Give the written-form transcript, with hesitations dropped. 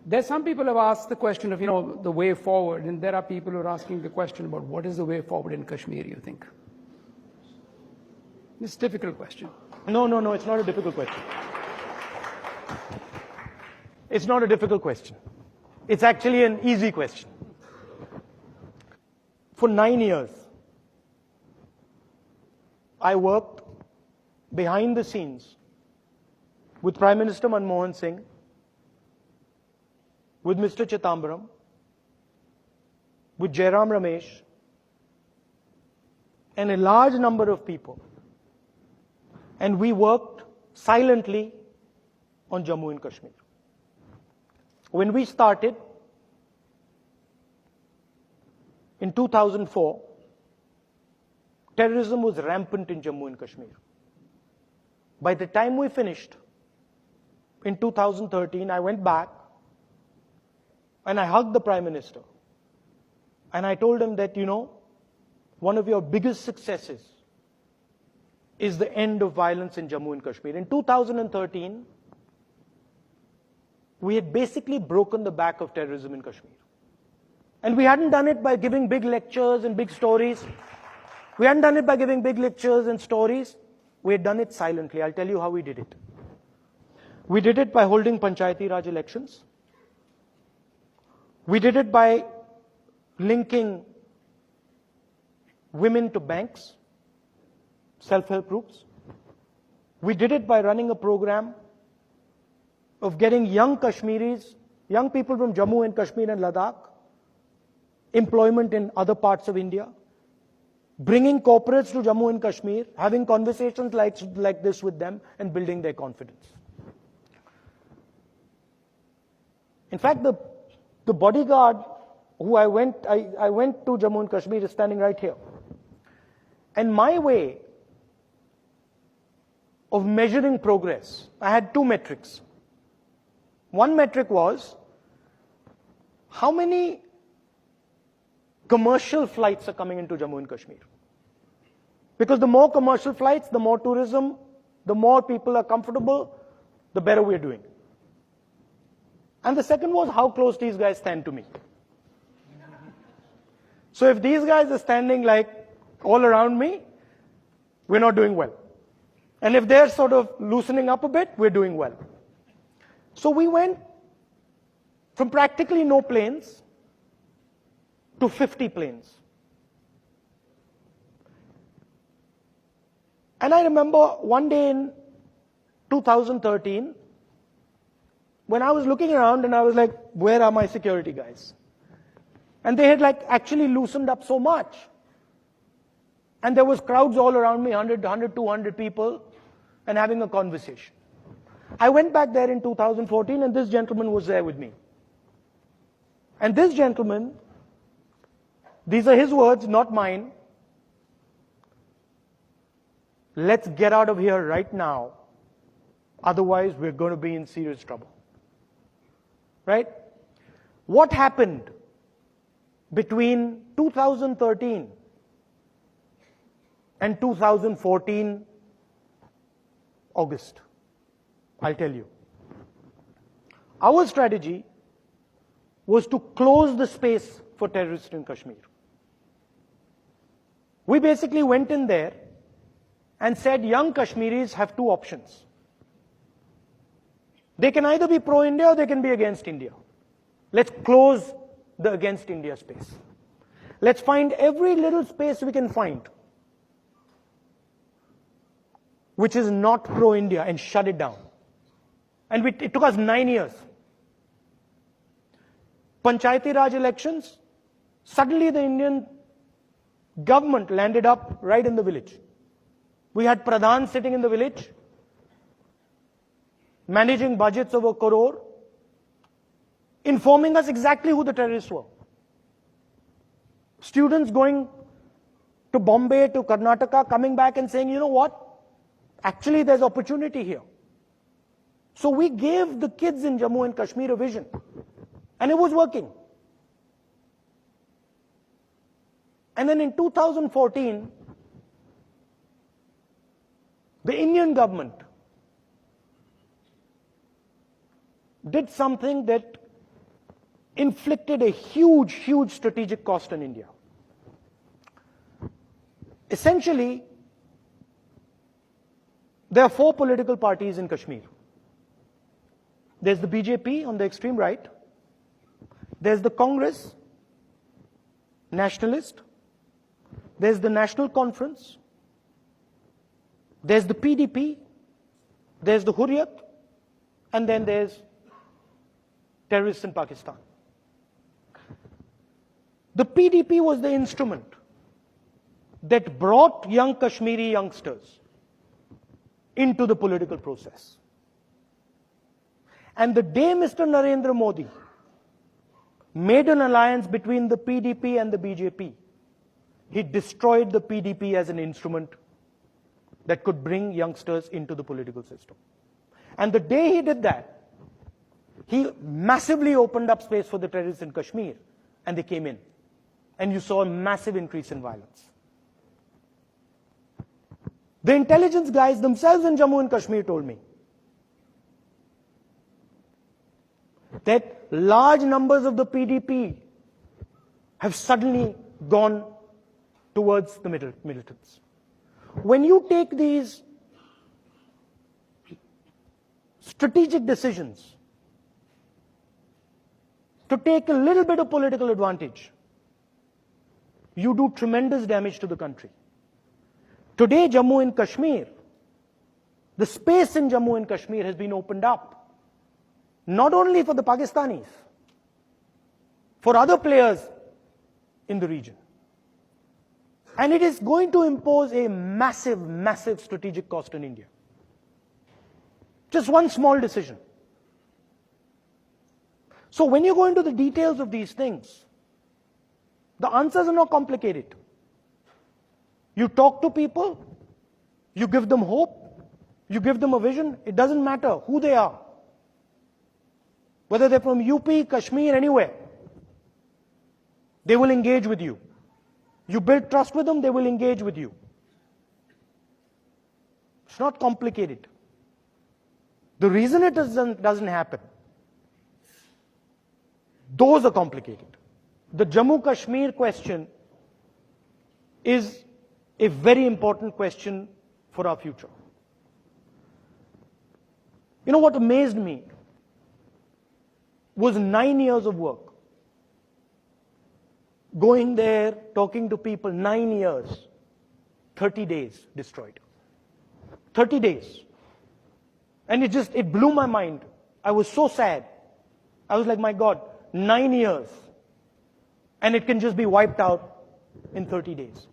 There's some people have asked the question of, the way forward, and there are people who are asking the question about what is the way forward in Kashmir, you think? It's a difficult question. No, it's not a difficult question. It's not a difficult question. It's actually an easy question. For 9 years, I worked behind the scenes with Prime Minister Manmohan Singh, with Mr. Chidambaram, with Jairam Ramesh, and a large number of people. And we worked silently on Jammu and Kashmir. When we started in 2004, terrorism was rampant in Jammu and Kashmir. By the time we finished, in 2013, I went back and I hugged the Prime Minister. And I told him that, one of your biggest successes is the end of violence in Jammu and Kashmir. In 2013, we had basically broken the back of terrorism in Kashmir. And we hadn't done it by giving big lectures and big stories. We hadn't done it by giving big lectures and stories. We had done it silently. I'll tell you how we did it. We did it by holding Panchayati Raj elections. We did it by linking women to banks, self-help groups. We did it by running a program of getting young Kashmiris, young people from Jammu and Kashmir and Ladakh, employment in other parts of India, bringing corporates to Jammu and Kashmir, having conversations like this with them, and building their confidence. In fact, the bodyguard who I went to Jammu and Kashmir is standing right here. And my way of measuring progress, I had two metrics. One metric was, how many commercial flights are coming into Jammu and Kashmir? Because the more commercial flights, the more tourism, the more people are comfortable, the better we're doing. And the second was, how close these guys stand to me. So if these guys are standing like all around me, we're not doing well. And if they're sort of loosening up a bit, we're doing well. So we went from practically no planes to 50 planes. And I remember one day in 2013, when I was looking around and I was like, where are my security guys? And they had actually loosened up so much. And there was crowds all around me, 100, 200 people, and having a conversation. I went back there in 2014 and this gentleman was there with me. And this gentleman, these are his words, not mine. Let's get out of here right now. Otherwise, we're going to be in serious trouble. Right? What happened between 2013 and 2014 August? I'll tell you. Our strategy was to close the space for terrorists in Kashmir. We basically went in there and said young Kashmiris have two options. They can either be pro-India or they can be against India. Let's close the against India space. Let's find every little space we can find which is not pro-India and shut it down. And it took us 9 years. Panchayati Raj elections, suddenly the Indian government landed up right in the village. We had Pradhan sitting in the village, managing budgets of 1 crore, informing us exactly who the terrorists were. Students going to Bombay, to Karnataka, coming back and saying, you know what? Actually, there's opportunity here. So we gave the kids in Jammu and Kashmir a vision. And it was working. And then in 2014, the Indian government did something that inflicted a huge, huge strategic cost on India. Essentially, there are 4 political parties in Kashmir. There's the BJP on the extreme right. There's the Congress, nationalist. There's the National Conference. There's the PDP. There's the Hurriyat. And then there's terrorists in Pakistan. The PDP was the instrument that brought young Kashmiri youngsters into the political process. And the day Mr. Narendra Modi made an alliance between the PDP and the BJP, he destroyed the PDP as an instrument that could bring youngsters into the political system. And the day he did that, he massively opened up space for the terrorists in Kashmir, and they came in. And you saw a massive increase in violence. The intelligence guys themselves in Jammu and Kashmir told me that large numbers of the PDP have suddenly gone towards the militants. When you take these strategic decisions to take a little bit of political advantage, you do tremendous damage to the country. Today, Jammu and Kashmir, the space in Jammu and Kashmir has been opened up, not only for the Pakistanis, for other players in the region. And it is going to impose a massive, massive strategic cost on India. Just one small decision. So when you go into the details of these things, the answers are not complicated. You talk to people, you give them hope, you give them a vision. It doesn't matter who they are. Whether they're from UP, Kashmir, anywhere. They will engage with you. You build trust with them, they will engage with you. It's not complicated. The reason it doesn't happen, those are complicated. The Jammu-Kashmir question is a very important question for our future. You know what amazed me was 9 years of work. Going there, talking to people, 9 years, 30 days destroyed. 30 days. And it blew my mind. I was so sad. I was like, my God, 9 years. And it can just be wiped out in 30 days.